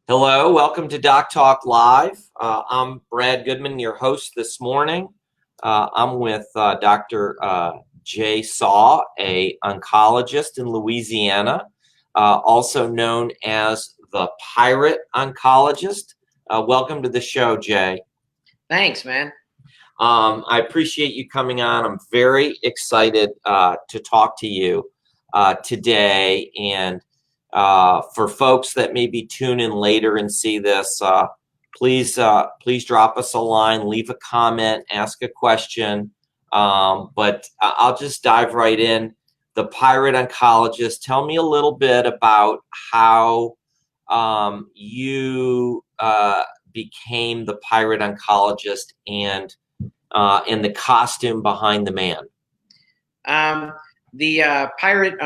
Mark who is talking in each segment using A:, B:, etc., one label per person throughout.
A: Hello, welcome to Doc Talk Live. I'm Brad Goodman, your host this morning. I'm with Dr. Jay Saux, a oncologist in Louisiana, also known as the Pirate Oncologist. Welcome to the show, Jay.
B: Thanks, man.
A: I appreciate you coming on. I'm very excited to talk to you today. And for folks that maybe tune in later and see this, please drop us a line, leave a comment, ask a question. But I'll just dive right in. The Pirate Oncologist, tell me a little bit about how you became the Pirate Oncologist and the costume behind the man.
B: The Pirate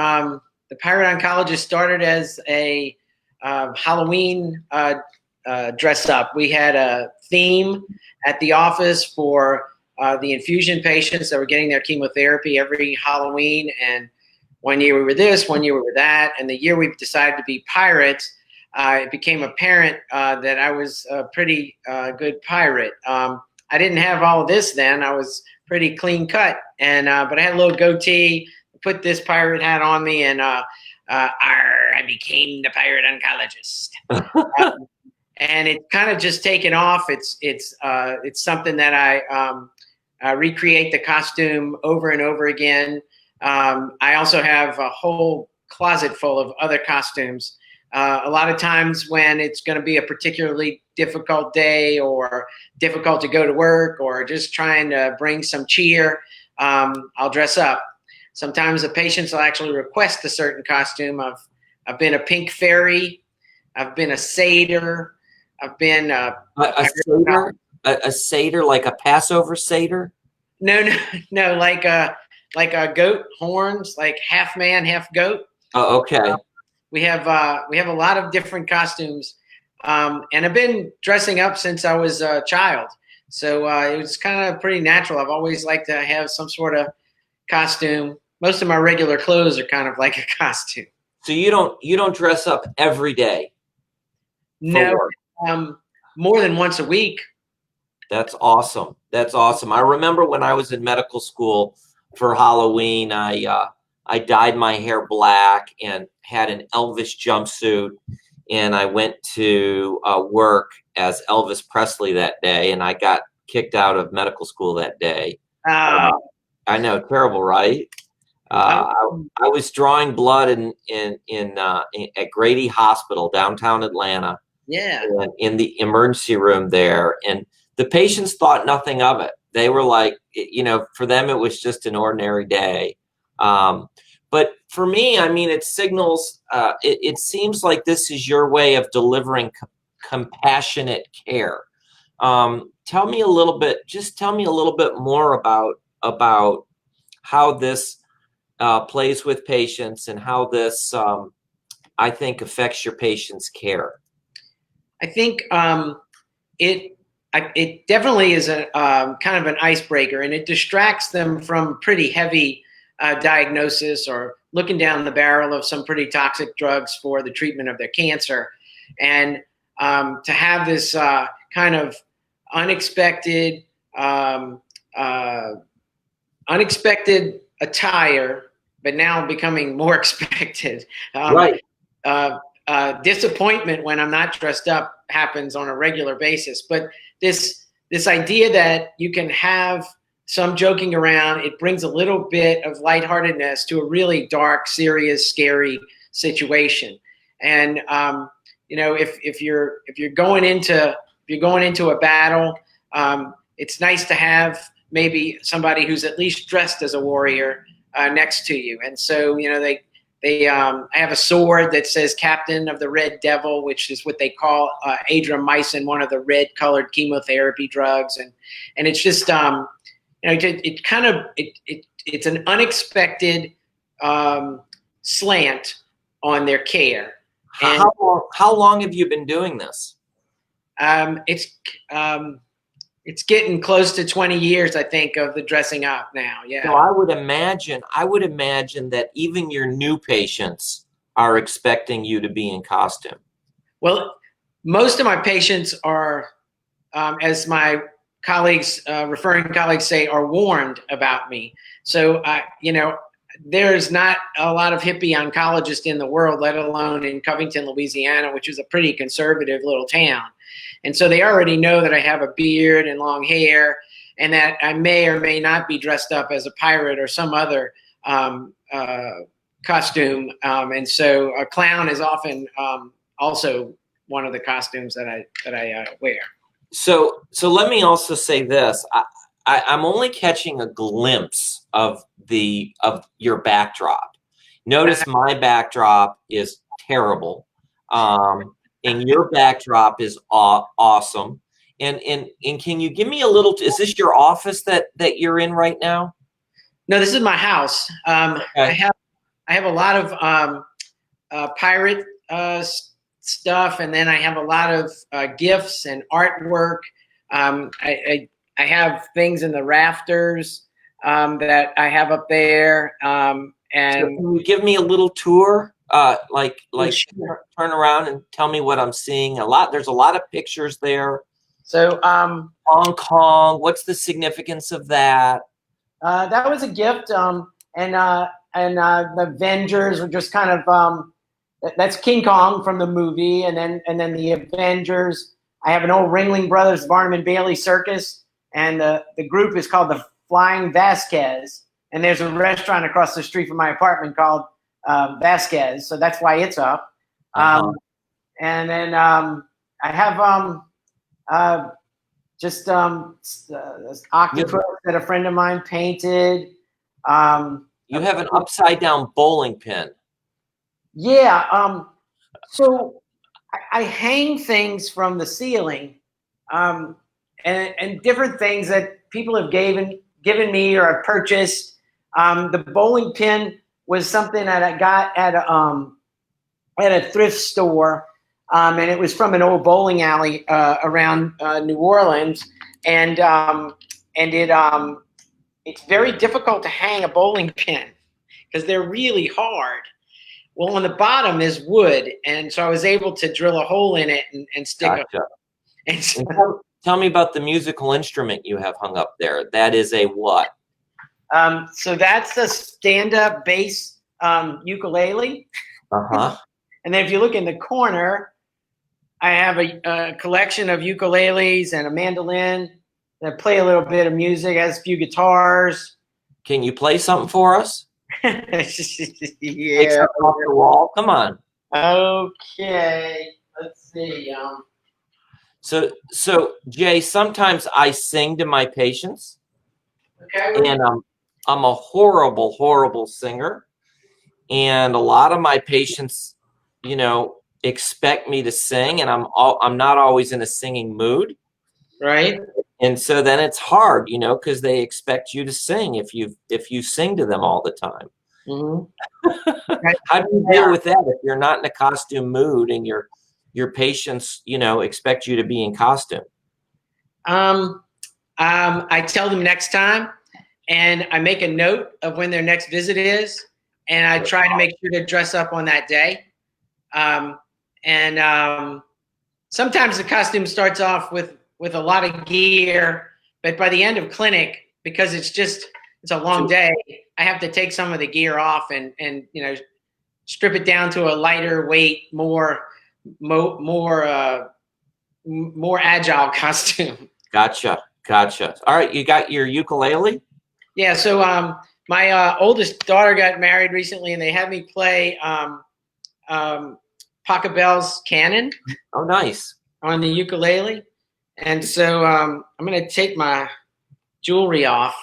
B: Oncologist started as a Halloween dress up. We had a theme at the office for the infusion patients that were getting their chemotherapy every Halloween. And one year we were this, one year we were that. And the year we decided to be pirates, it became apparent that I was a pretty good pirate. I didn't have all of this then. I was pretty clean cut, and but I had a little goatee. Put this pirate hat on me, and I became the Pirate Oncologist. And it's kind of just taken off. It's something that I recreate the costume over and over again. I also have a whole closet full of other costumes. A lot of times when it's going to be a particularly difficult day or difficult to go to work or just trying to bring some cheer, I'll dress up. Sometimes the patients will actually request a certain costume. I've been a pink fairy. I've been a satyr. I've been
A: a satyr. A satyr, like a Passover satyr?
B: No, like a goat horns, like half man, half goat.
A: Oh, okay.
B: We have a lot of different costumes, and I've been dressing up since I was a child. So it was kind of pretty natural. I've always liked to have some sort of costume. Most of my regular clothes are kind of like a costume.
A: So you don't dress up every day?
B: No, more than once a week.
A: That's awesome. That's awesome. I remember when I was in medical school for Halloween, I dyed my hair black and had an Elvis jumpsuit, and I went to work as Elvis Presley that day, and I got kicked out of medical school that day. I know, terrible, right? I was drawing blood at Grady Hospital, downtown Atlanta.
B: Yeah.
A: In the emergency room there, and the patients thought nothing of it. They were like, for them it was just an ordinary day. But for me, I mean, it signals, it seems like this is your way of delivering compassionate care. Tell me a little bit more about how this plays with patients and how this, I think, affects your patients' care.
B: I think it definitely is a kind of an icebreaker, and it distracts them from pretty heavy diagnosis or looking down the barrel of some pretty toxic drugs for the treatment of their cancer. And to have this kind of unexpected attire, but now becoming more expected.
A: Right.
B: Disappointment when I'm not dressed up happens on a regular basis. But this idea that you can have some joking around, it brings a little bit of lightheartedness to a really dark, serious, scary situation. And if you're going into a battle, it's nice to have maybe somebody who's at least dressed as a warrior next to you. And so I have a sword that says Captain of the Red Devil, which is what they call adriamycin, one of the red colored chemotherapy drugs. And it's just, it's an unexpected slant on their care. And
A: how long have you been doing this?
B: It's getting close to 20 years, I think, of the dressing up now. Yeah.
A: So I would imagine that even your new patients are expecting you to be in costume.
B: Well, Most of my patients are, as my colleagues, referring colleagues say, are warned about me. So, there's not a lot of hippie oncologists in the world, let alone in Covington, Louisiana, which is a pretty conservative little town. And so they already know that I have a beard and long hair, and that I may or may not be dressed up as a pirate or some other costume. And so a clown is often also one of the costumes that I wear.
A: So let me also say this. I'm only catching a glimpse of your backdrop. Notice my backdrop is terrible, and your backdrop is awesome. And can you give me a little? Is this your office that you're in right now?
B: No, this is my house.
A: Okay.
B: I have a lot of pirate stuff, and then I have a lot of gifts and artwork. I have things in the rafters that I have up there. And
A: so can you give me a little tour?
B: Sure.
A: Turn around and tell me what I'm seeing. There's a lot of pictures there.
B: So
A: Hong Kong. What's the significance of that?
B: that was a gift. And the Avengers were just kind of that's King Kong from the movie, and then the Avengers. I have an old Ringling Brothers Barnum and Bailey circus, and the group is called the Flying Vasquez. And there's a restaurant across the street from my apartment called Vasquez, so that's why it's up. And then I have just this octopus that a friend of mine painted.
A: You have an upside down bowling pin.
B: Yeah. So I hang things from the ceiling, and different things that people have given me or have purchased. The bowling pin was something that I got at a thrift store, and it was from an old bowling alley around New Orleans, and it's very difficult to hang a bowling pin because they're really hard. Well, on the bottom is wood, and so I was able to drill a hole in it and stick
A: Gotcha.
B: it.
A: And tell me about the musical instrument you have hung up there. That is a what?
B: So that's a stand-up bass ukulele.
A: Uh-huh.
B: And then if you look in the corner, I have a collection of ukuleles and a mandolin that play a little bit of music, has a few guitars.
A: Can you play something for us?
B: Yeah.
A: Take something off the wall. Come on.
B: Okay. Let's see.
A: So Jay, sometimes I sing to my patients.
B: Okay.
A: And I'm a horrible singer. And a lot of my patients, expect me to sing, and I'm not always in a singing mood.
B: Right.
A: And so then it's hard, because they expect you to sing if you sing to them all the time.
B: Mm-hmm.
A: How do you deal with that if you're not in a costume mood and your patients, expect you to be in costume?
B: I tell them next time, and I make a note of when their next visit is, and I try to make sure to dress up on that day. Sometimes the costume starts off with a lot of gear, but by the end of clinic, because it's a long day, I have to take some of the gear off and strip it down to a lighter weight, more agile costume.
A: Gotcha. All right, you got your ukulele?
B: Yeah. So my oldest daughter got married recently, and they had me play Pachelbel's Canon.
A: Oh, nice.
B: On the ukulele. And so I'm going to take my jewelry off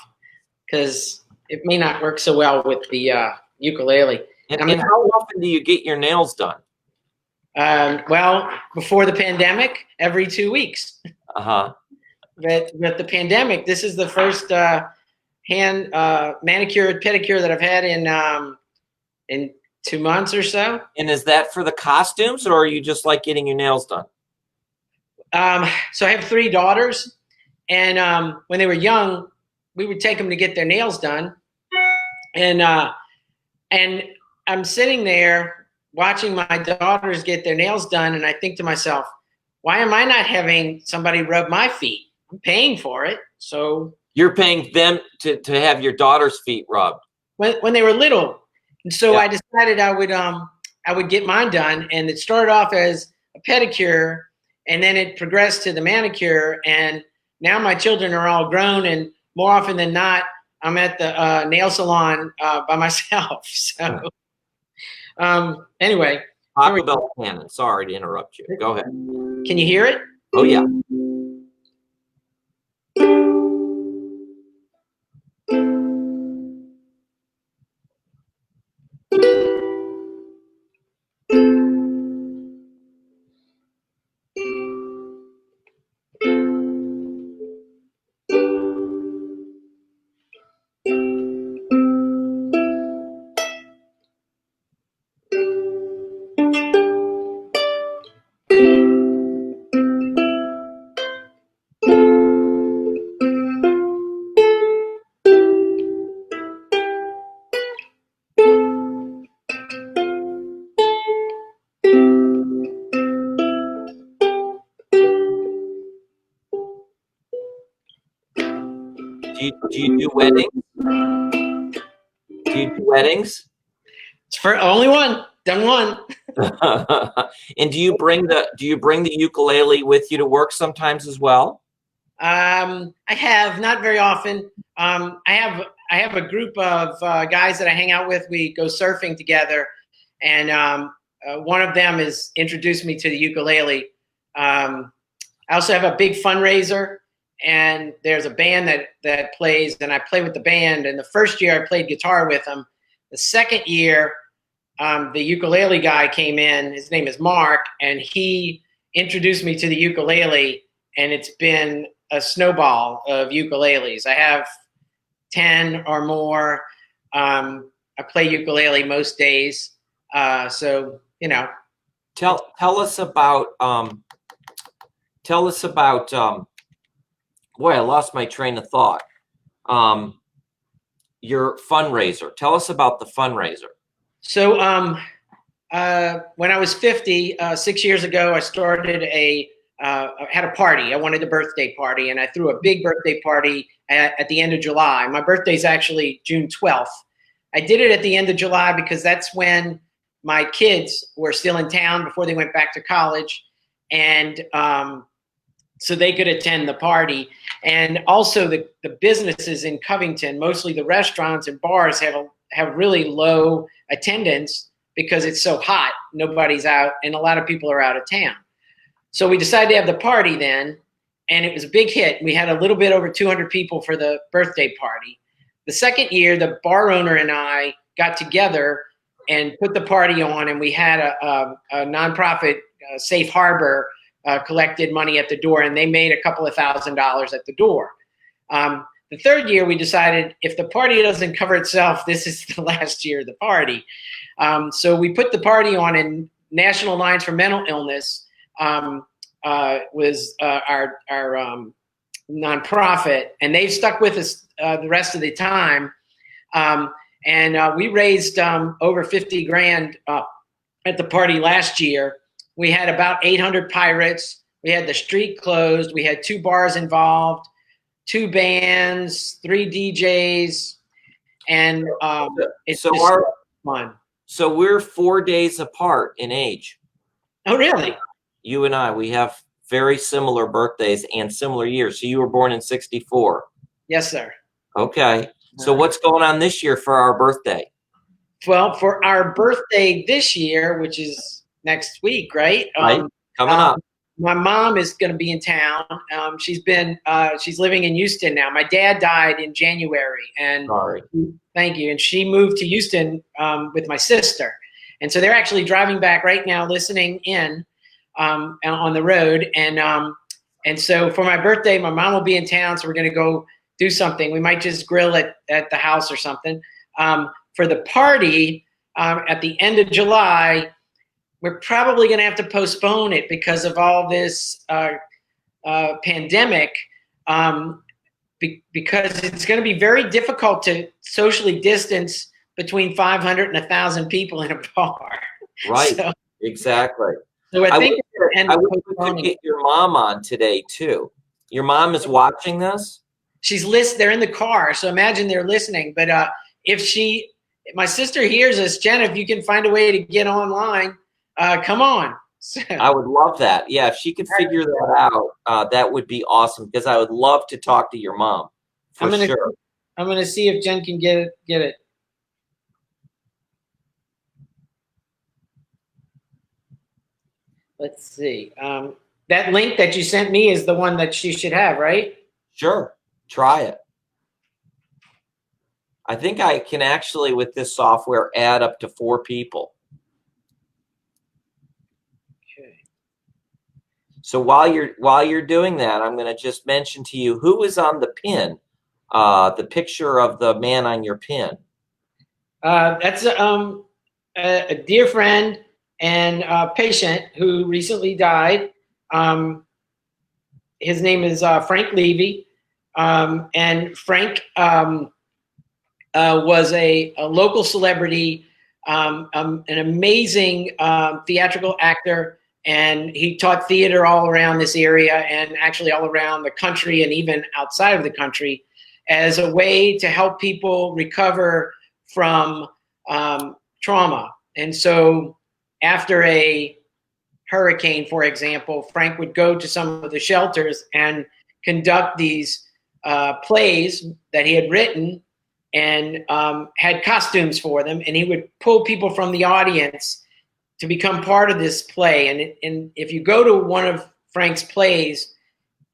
B: because it may not work so well with the ukulele.
A: And how often do you get your nails done?
B: Well, before the pandemic, every 2 weeks.
A: Uh-huh.
B: But with the pandemic, this is the first hand manicure pedicure that I've had in 2 months or so.
A: And is that for the costumes, or are you just like getting your nails done?
B: So I have 3 daughters, and when they were young, we would take them to get their nails done, and I'm sitting there watching my daughters get their nails done, and I think to myself, why am I not having somebody rub my feet? I'm paying for it. So
A: you're paying them to have your daughter's feet rubbed.
B: When they were little. And so
A: Yeah.
B: I decided I would get mine done. And it started off as a pedicure, and then it progressed to the manicure. And now my children are all grown, and more often than not, I'm at the nail salon by myself. So anyway,
A: Taco Bell Cannon. Sorry to interrupt you. Go ahead.
B: can you hear it?
A: Oh yeah. Do you do weddings? Do you do weddings?
B: It's for only one. Done one.
A: And do you bring the ukulele with you to work sometimes as well?
B: I have, not very often. I have a group of guys that I hang out with. We go surfing together, and one of them has introduced me to the ukulele. I also have a big fundraiser, and there's a band that plays, and I play with the band. And the first year I played guitar with them. The second year, the ukulele guy came in. His name is Mark, and he introduced me to the ukulele, and it's been a snowball of ukuleles. I have 10 or more. I play ukulele most days. So, you know.
A: Tell us about boy, I lost my train of thought. Your fundraiser. Tell us about the fundraiser.
B: So when I was 50, 6 years ago, I started I had a party. I wanted a birthday party, and I threw a big birthday party at the end of July. My birthday is actually June 12th. I did it at the end of July because that's when my kids were still in town before they went back to college, and so they could attend the party. And also the businesses in Covington, mostly the restaurants and bars, have really low attendance because it's so hot. Nobody's out, and a lot of people are out of town. So we decided to have the party then, and it was a big hit. We had a little bit over 200 people for the birthday party. The second year, the bar owner and I got together and put the party on, and we had a nonprofit, Safe Harbor, collected money at the door, and they made a couple of $1,000s at the door. The third year, we decided if the party doesn't cover itself, this is the last year of the party. So we put the party on, and National Alliance for Mental Illness was our nonprofit, and they've stuck with us the rest of the time. And we raised over 50 grand at the party last year. We had about 800 pirates. We had the street closed. We had 2 bars involved, 2 bands, 3 DJs, and it's fun.
A: So we're 4 days apart in age.
B: Oh, really?
A: You and I, we have very similar birthdays and similar years. So you were born in 64.
B: Yes, sir.
A: Okay. So what's going on this year for our birthday?
B: Well, for our birthday this year, which is next week, right?
A: Right. Coming up.
B: My mom is going to be in town. She's living in Houston now. My dad died in January, and
A: Sorry.
B: Thank you. And she moved to Houston with my sister, and so they're actually driving back right now, listening in on the road. And so for my birthday, my mom will be in town, so we're going to go do something. We might just grill at the house or something. For the party at the end of July, we're probably going to have to postpone it because of all this pandemic, because it's going to be very difficult to socially distance between 500 and 1,000 people in a bar.
A: Right. So, exactly.
B: So I
A: I
B: think
A: wish,
B: it's the end
A: I
B: of
A: wish we could
B: postponing.
A: get your mom on today too. Your mom is watching this?
B: They're in the car, so imagine they're listening. But if my sister hears us, Jen, if you can find a way to get online, come on.
A: I would love that. Yeah, if she could figure that out, that would be awesome because I would love to talk to your mom for
B: I'm gonna
A: sure.
B: I'm gonna see if Jen can get it. Let's see. That link that you sent me is the one that she should have, right?
A: Sure, try it. I think I can actually, with this software, add up to 4 people.
B: Okay.
A: So while you're doing that, I'm going to just mention to you who is on the pin, the picture of the man on your pin.
B: That's a dear friend and patient who recently died. His name is Frank Levy, and Frank was a local celebrity, an amazing theatrical actor, and he taught theater all around this area and actually all around the country and even outside of the country as a way to help people recover from trauma. And so after a hurricane, for example, Frank would go to some of the shelters and conduct these plays that he had written and had costumes for them. And he would pull people from the audience to become part of this play. And if you go to one of Frank's plays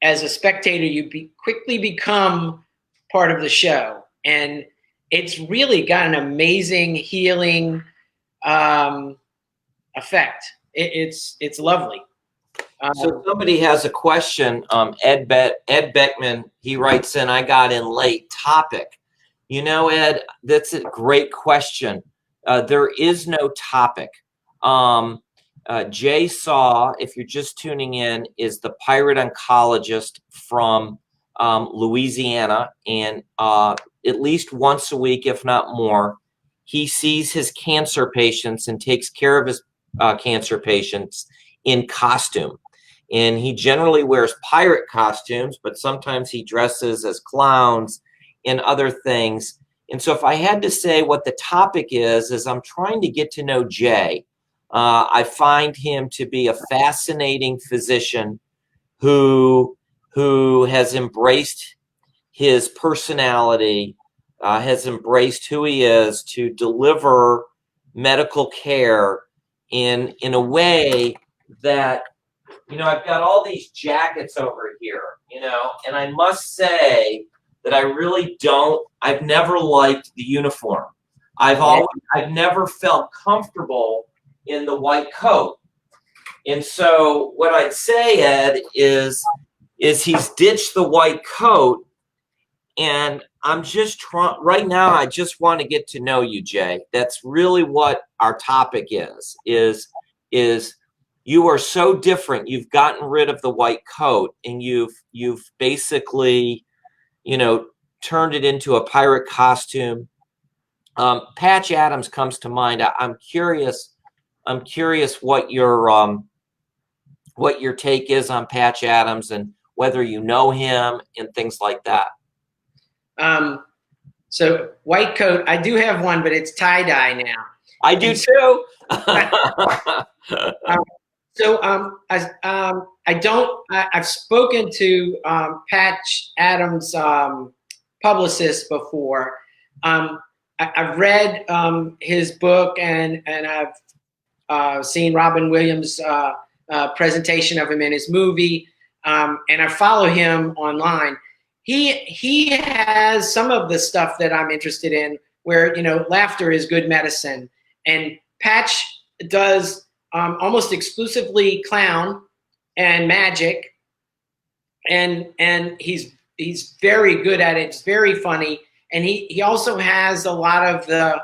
B: as a spectator, you quickly become part of the show. And it's really got an amazing healing effect. It's lovely.
A: So somebody has a question. Ed Beckman, he writes in, I got in late. Topic. You know, Ed, that's a great question. There is no topic. Jay Saux, if you're just tuning in, is the Pirate Oncologist from Louisiana. And at least once a week, if not more, he sees his cancer patients and takes care of his cancer patients in costume. And he generally wears pirate costumes, but sometimes he dresses as clowns and other things. And so if I had to say what the topic is I'm trying to get to know Jay. I find him to be a fascinating physician who has embraced his personality, has embraced who he is to deliver medical care in a way that, you know, I've got all these jackets over here, you know, and I must say that I've never liked the uniform. I've never felt comfortable in the white coat. And so what I'd say, Ed, is he's ditched the white coat. And I'm just right now, I just want to get to know you, Jay. That's really what our topic is you are so different. You've gotten rid of the white coat and you've basically, you know, turned it into a pirate costume. Patch Adams comes to mind. I'm curious what your take is on Patch Adams and whether you know him and things like that.
B: So white coat, I do have one, but it's tie-dye now.
A: I do too.
B: I've spoken to Patch Adams' publicist before. I've read his book and I've seen Robin Williams' presentation of him in his movie, and I follow him online. He has some of the stuff that I'm interested in, where, you know, laughter is good medicine, and Patch does almost exclusively clown and magic, and he's very good at it. It's very funny, and he also has a lot of the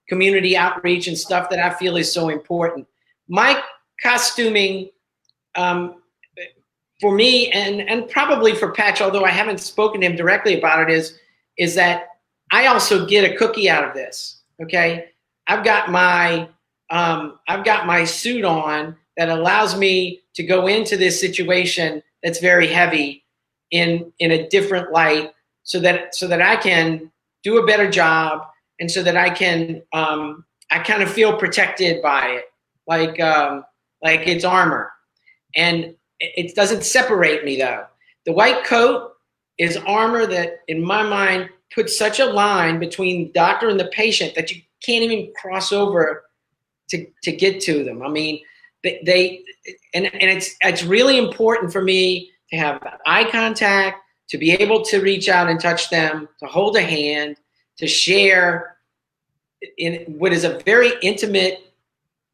B: community outreach and stuff that I feel is so important. My costuming, for me and probably for Patch, although I haven't spoken to him directly about it, is that I also get a cookie out of this. Okay, I've got my suit on, that allows me to go into this situation that's very heavy in a different light, so that I can do a better job, and so that I can I kind of feel protected by it, like it's armor, and it doesn't separate me though. The white coat is armor that, in my mind, puts such a line between the doctor and the patient that you can't even cross over to get to them. I mean, and it's really important for me to have eye contact, to be able to reach out and touch them, to hold a hand, to share in what is a very intimate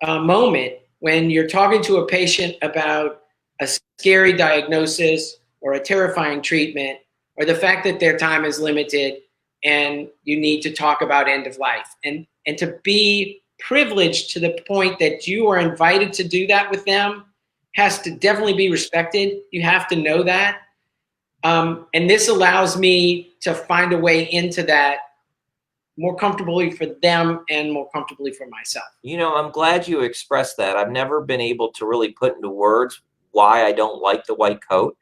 B: moment when you're talking to a patient about a scary diagnosis or a terrifying treatment, or the fact that their time is limited and you need to talk about end of life. And to be privileged to the point that you are invited to do that with them has to definitely be respected. You have to know that. And this allows me to find a way into that more comfortably for them and more comfortably for myself.
A: You know, I'm glad you expressed that. I've never been able to really put into words why I don't like the white coat.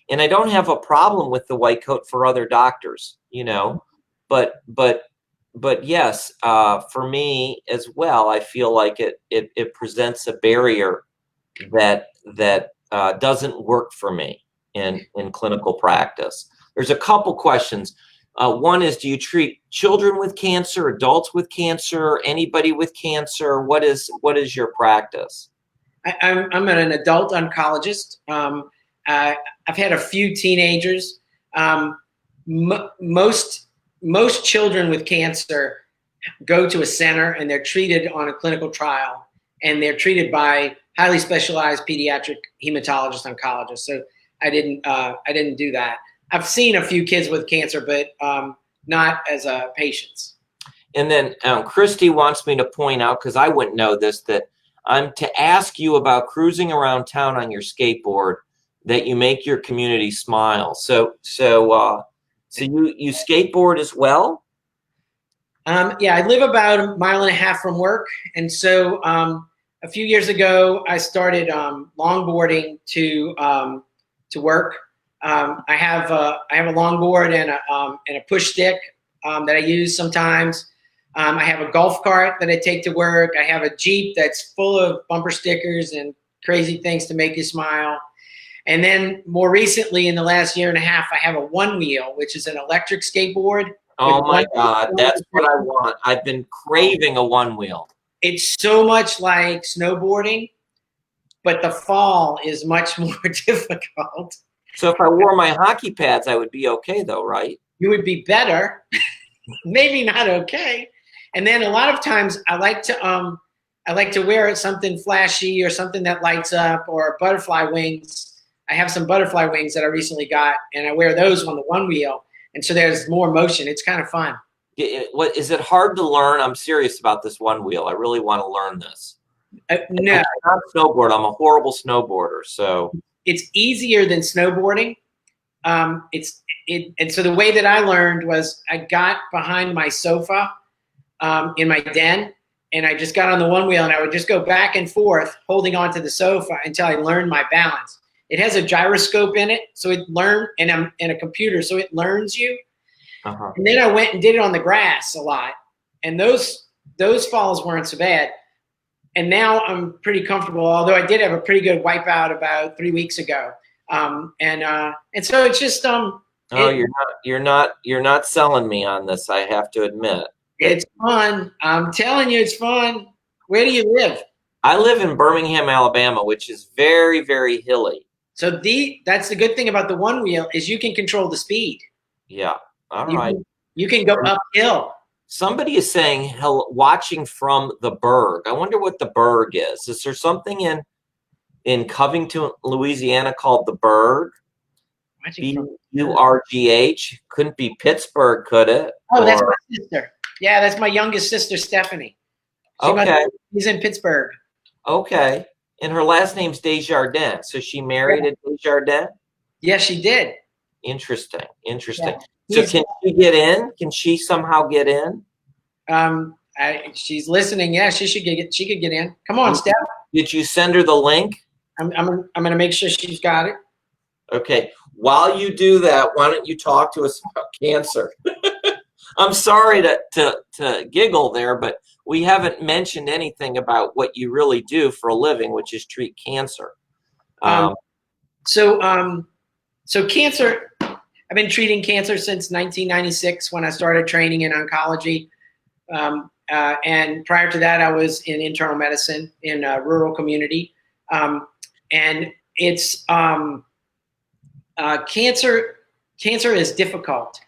A: And I don't have a problem with the white coat for other doctors, you know, but yes, for me as well, I feel like it presents a barrier that doesn't work for me in clinical practice. There's a couple questions. One is, do you treat children with cancer, adults with cancer, anybody with cancer? What is your practice?
B: I'm an adult oncologist. I've had a few teenagers. Most children with cancer go to a center and they're treated on a clinical trial, and they're treated by highly specialized pediatric hematologist oncologists. So I didn't do that. I've seen a few kids with cancer, but not as patients.
A: And then Christy wants me to point out, because I wouldn't know this, that I'm to ask you about cruising around town on your skateboard, that you make your community smile. So you skateboard as well?
B: Yeah, I live about a mile and a half from work, and so a few years ago I started longboarding to work. I have a longboard and a push stick that I use sometimes. I have a golf cart that I take to work. I have a Jeep that's full of bumper stickers and crazy things to make you smile. And then more recently, in the last year and a half, I have a one wheel, which is an electric skateboard.
A: Oh my God, that's what I want. I've been craving a one wheel.
B: It's so much like snowboarding, but the fall is much more difficult.
A: So if I wore my hockey pads, I would be okay though, right?
B: You would be better, maybe not okay. And then a lot of times I like to wear something flashy or something that lights up, or butterfly wings. I have some butterfly wings that I recently got, and I wear those on the one wheel. And so there's more motion. It's kind of fun.
A: What is it hard to learn? I'm serious about this one wheel. I really want to learn this.
B: No,
A: I'm not snowboard. I'm a horrible snowboarder. So
B: it's easier than snowboarding. And so the way that I learned was I got behind my sofa in my den, and I just got on the one wheel, and I would just go back and forth holding onto the sofa until I learned my balance. It has a gyroscope in it, so it learned, and I'm in a computer, so it learns you. And then I went and did it on the grass a lot, and those falls weren't so bad. And now I'm pretty comfortable, although I did have a pretty good wipeout about 3 weeks ago. And so it's just
A: you're not selling me on this, I have to admit.
B: It's fun. I'm telling you, it's fun. Where do you live?
A: I live in Birmingham, Alabama, which is very, very hilly.
B: So that's the good thing about the one wheel, is you can control the speed.
A: Yeah. All right.
B: You can go uphill.
A: Somebody is saying watching from the Berg. I wonder what the Berg is. Is there something in Covington, Louisiana called the Berg? BURGH? Couldn't be Pittsburgh, could it?
B: Oh, that's my sister. Yeah, that's my youngest sister, Stephanie. She's in Pittsburgh.
A: Okay. And her last name's Desjardins. So she married a Desjardins?
B: Yes, she did.
A: Interesting.
B: Yeah.
A: So can she get in? Can she somehow get in?
B: She's listening. Yeah, she could get in. Come on, Steph.
A: Did you send her the link?
B: I'm going to make sure she's got it.
A: Okay. While you do that, why don't you talk to us about cancer? I'm sorry to giggle there, but we haven't mentioned anything about what you really do for a living, which is treat cancer.
B: So cancer, I've been treating cancer since 1996 when I started training in oncology. And prior to that, I was in internal medicine in a rural community. And it's cancer is difficult.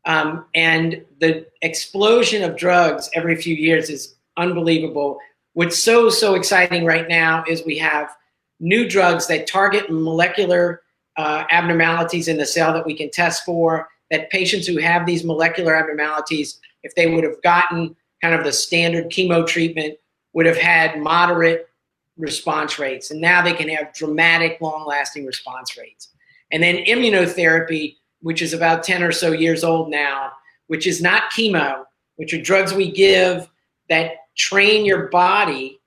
B: And the explosion of drugs every few years is unbelievable. What's so exciting right now is we have new drugs that target molecular abnormalities in the cell that we can test for, that patients who have these molecular abnormalities, if they would have gotten kind of the standard chemo treatment, would have had moderate response rates. And now they can have dramatic, long-lasting response rates. And then immunotherapy, which is about 10 or so years old now, which is not chemo, which are drugs we give that train your body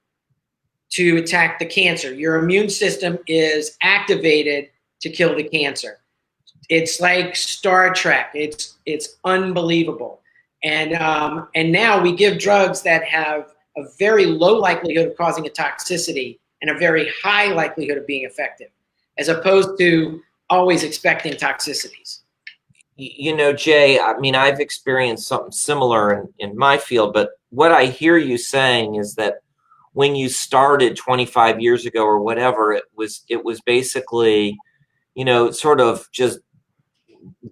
B: to attack the cancer. Your immune system is activated to kill the cancer. It's like Star Trek. It's unbelievable. And now we give drugs that have a very low likelihood of causing a toxicity and a very high likelihood of being effective, as opposed to always expecting toxicities.
A: You know, Jay, I mean, I've experienced something similar in my field, but what I hear you saying is that when you started 25 years ago or whatever, it was basically, you know, sort of just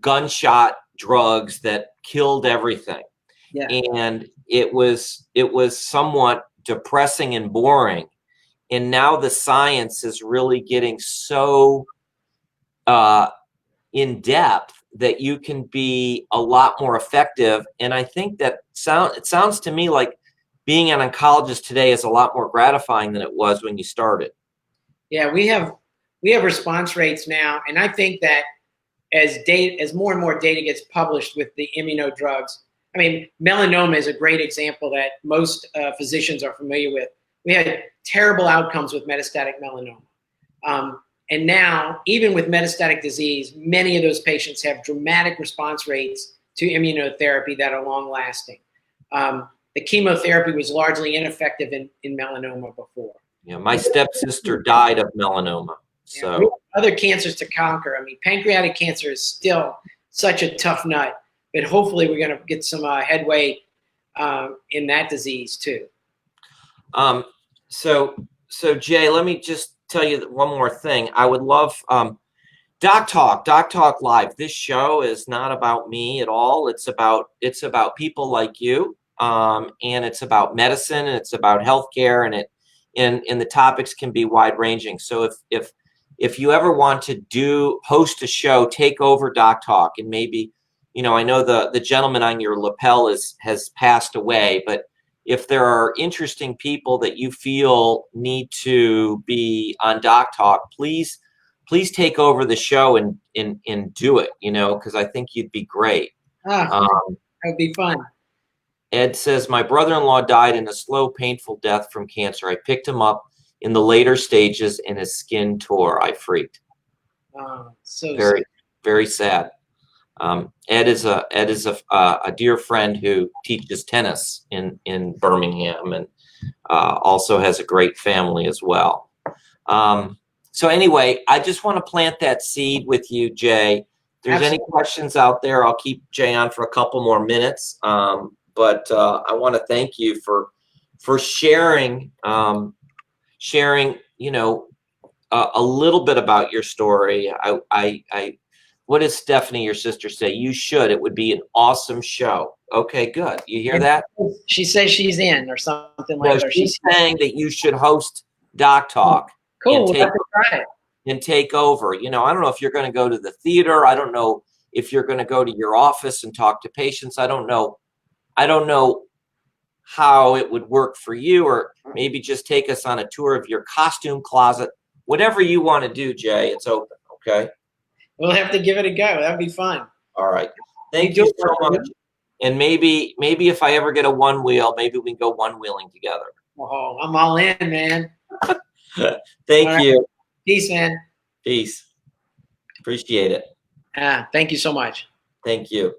A: gunshot drugs that killed everything.
B: Yeah.
A: And it was somewhat depressing and boring. And now the science is really getting so in depth that you can be a lot more effective. And I think that it sounds to me like being an oncologist today is a lot more gratifying than it was when you started.
B: Yeah, we have response rates now, and I think that as more and more data gets published with the immunodrugs, I mean, melanoma is a great example that most physicians are familiar with. We had terrible outcomes with metastatic melanoma. And now, even with metastatic disease, many of those patients have dramatic response rates to immunotherapy that are long-lasting. The chemotherapy was largely ineffective in melanoma before.
A: Yeah, my stepsister died of melanoma. So
B: yeah, other cancers to conquer. I mean, pancreatic cancer is still such a tough nut, but hopefully we're going to get some headway in that disease too.
A: So Jay, let me just tell you one more thing. I would love Doc Talk Live. This show is not about me at all. It's about people like you, and it's about medicine, and it's about healthcare, and the topics can be wide ranging. So if you ever want to host a show, take over Doc Talk, and maybe, you know, I know the gentleman on your lapel has passed away, but if there are interesting people that you feel need to be on Doc Talk, please take over the show and do it, you know, because I think you'd be great.
B: That would be fun.
A: Ed says, my brother-in-law died in a slow, painful death from cancer. I picked him up in the later stages and his skin tore. I freaked.
B: So
A: very, very sad. Ed is a dear friend who teaches tennis in Birmingham, and also has a great family as well. So anyway, I just want to plant that seed with you, Jay. If there's any questions out there, I'll keep Jay on for a couple more minutes. But I want to thank you for sharing, you know, a little bit about your story. What does Stephanie, your sister, say? You should. It would be an awesome show. Okay, good. You hear that?
B: She says she's in or something like that.
A: She's saying that you should host Doc Talk.
B: Cool.
A: And take over. You know, I don't know if you're going to go to the theater. I don't know if you're going to go to your office and talk to patients. I don't know how it would work for you, or maybe just take us on a tour of your costume closet. Whatever you want to do, Jay, it's open. Okay.
B: We'll have to give it a go. That'd be fun.
A: All right. Thank you so much. And maybe if I ever get a one wheel, maybe we can go one wheeling together.
B: Oh, I'm all in, man. All
A: Thank
B: right.
A: you.
B: Peace, man.
A: Peace. Appreciate it.
B: Thank you so much.
A: Thank you.